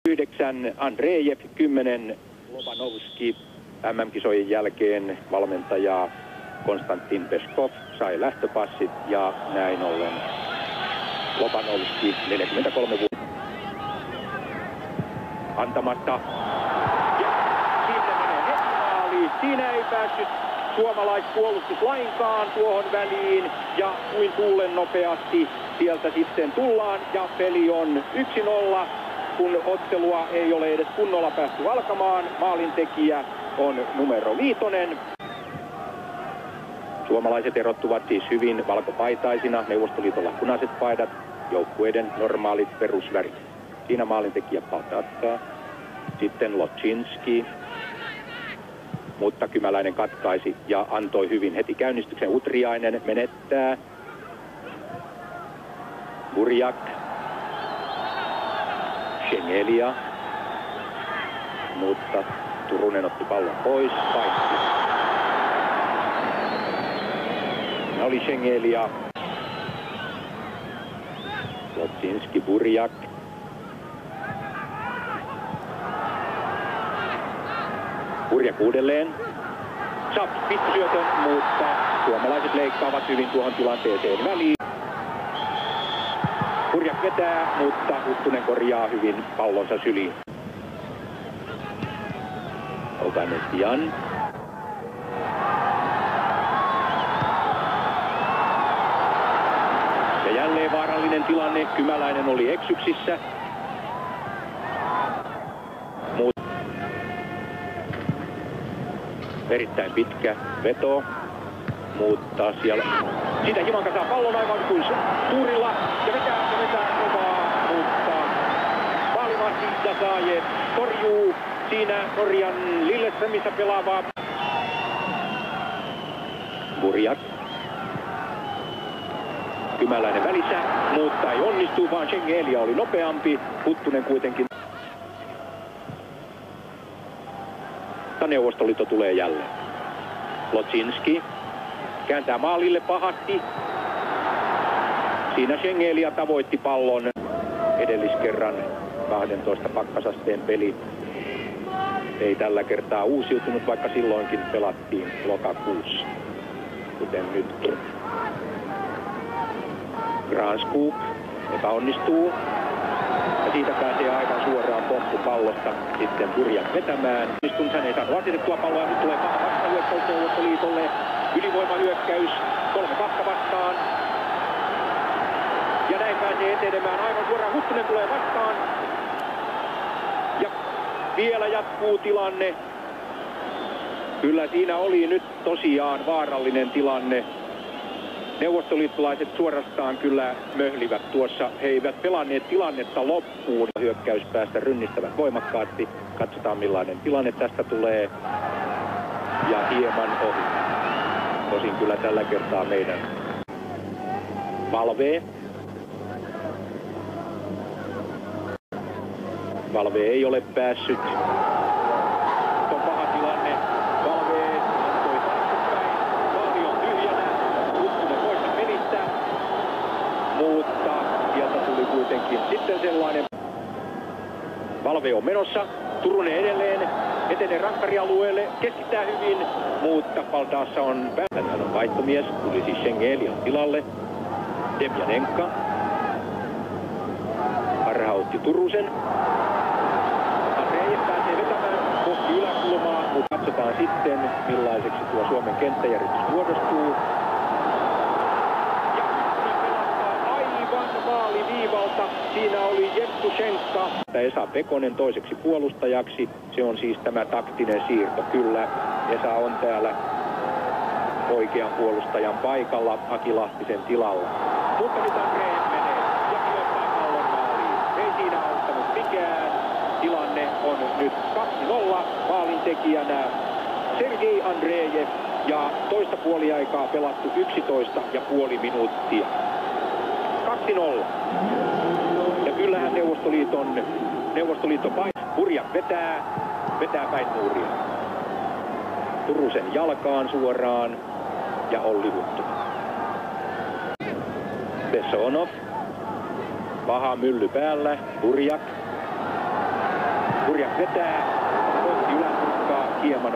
9 Andreev, 10 Lobanovski. MM-kisojen jälkeen valmentaja Konstantin Peskov sai lähtöpassit ja näin ollen Lobanovski 43 vuotta antamasta. Ja sinne menee heti maali. Siinä ei päässyt suomalaispuolustus lainkaan tuohon väliin ja kuin tuulen nopeasti sieltä sitten tullaan ja peli on 1-0. Kun ottelua ei ole edes kunnolla päästy alkamaan, maalintekijä on numero 5. Suomalaiset erottuvat siis hyvin valkopaitaisina, Neuvostoliitolla punaiset paidat, joukkueiden normaalit perusvärit. Siinä maalintekijä Paltatka, sitten Lotchinski, mutta Kymäläinen katkaisi ja antoi hyvin heti käynnistyksen. Utriainen menettää. Burjak. Shengelia. Mutta Turunen otti pallon pois. Paikki. Oli Shengelia. Lotchinski, Burjak. Burjak uudelleen. Saa pistosyötön, mutta suomalaiset leikkaavat hyvin tuohon tilanteeseen väliin. Burjak vetää, mutta Huttunen korjaa hyvin pallonsa syliin. Oganestian. Ja jälleen vaarallinen tilanne. Kymäläinen oli eksyksissä. Erittäin pitkä veto, mutta siellä siitä Himanka saa pallon aivan kuin suurilla ja vetää kovaa, mutta maalivahti Dasajev torjuu siinä Norjan Lilleströmissä pelaavaa. Burjak. Kymäläinen välissä, mutta ei onnistu, vaan Shengelia oli nopeampi. Huttunen kuitenkin. Neuvostoliitto tulee jälleen. Lotchinski kääntää maalille pahasti. Siinä Shengelia tavoitti pallon. Edelliskerran 12 pakkasasteen peli ei tällä kertaa uusiutunut, vaikka silloinkin pelattiin lokakuussa, kuten nyt. Granskog epäonnistuu. Ja siitä pääsee aivan suoraan pomppupallosta sitten Burjak vetämään. Hän ei saanut asetettua palloa ja nyt tulee paha vastahyökkäys Neuvostoliitolle. Ylivoimahyökkäys 3-2 vastaan. Ja näin pääsee etenemään aivan suoraan. Huttunen tulee vastaan. Ja vielä jatkuu tilanne. Kyllä siinä oli nyt tosiaan vaarallinen tilanne. Neuvostoliittolaiset suorastaan kyllä möhlivät tuossa. He eivät pelanneet tilannetta loppuun. Hyökkäyspäästä rynnistävät voimakkaasti. Katsotaan millainen tilanne tästä tulee. Ja hieman ohi. Tosin kyllä tällä kertaa meidän Valve. Valve ei ole päässyt. On paha tilanne. Valve antoi taaksepäin. Maali on tyhjänä. Huttunen poissa pelistä. Mutta sieltä tuli kuitenkin sitten sellainen. Valve on menossa. Turunen edelleen. Etenee rankkarialueelle. Keskittää hyvin. Mutta Paldaassa on päällä. Hän on vaihtomies. Tuli siis Shengelian tilalle. Demjanenka. Harhautti Turusen. Andreev pääsee vetämään kohti yläkulmaa, mutta katsotaan sitten millaiseksi tuo Suomen kenttäjärjestys muodostuu. Ja pelastaa aivan maaliviivalta. Siinä oli Jevtushenka. Esa Pekonen toiseksi puolustajaksi. Se on siis tämä taktinen siirto. Kyllä, Esa on täällä oikean puolustajan paikalla Aki Lahtisen tilalla. Mutta nyt Andreev menee ja kilottaa pallon maaliin. Ei siinä auttanut mikään. Tilanne on nyt 2-0. Maalintekijänä Sergei Andreev ja toista puoliaikaa pelattu 11,5 minuuttia. 2-0. Ja kyllähän Neuvostoliitto Burjak vetää päin muuria. Turusen jalkaan suoraan ja Olli Huttunen. Bessonov. Paha mylly päällä. Burjak. Hurjak vetää kohti ylänurkkaa, hieman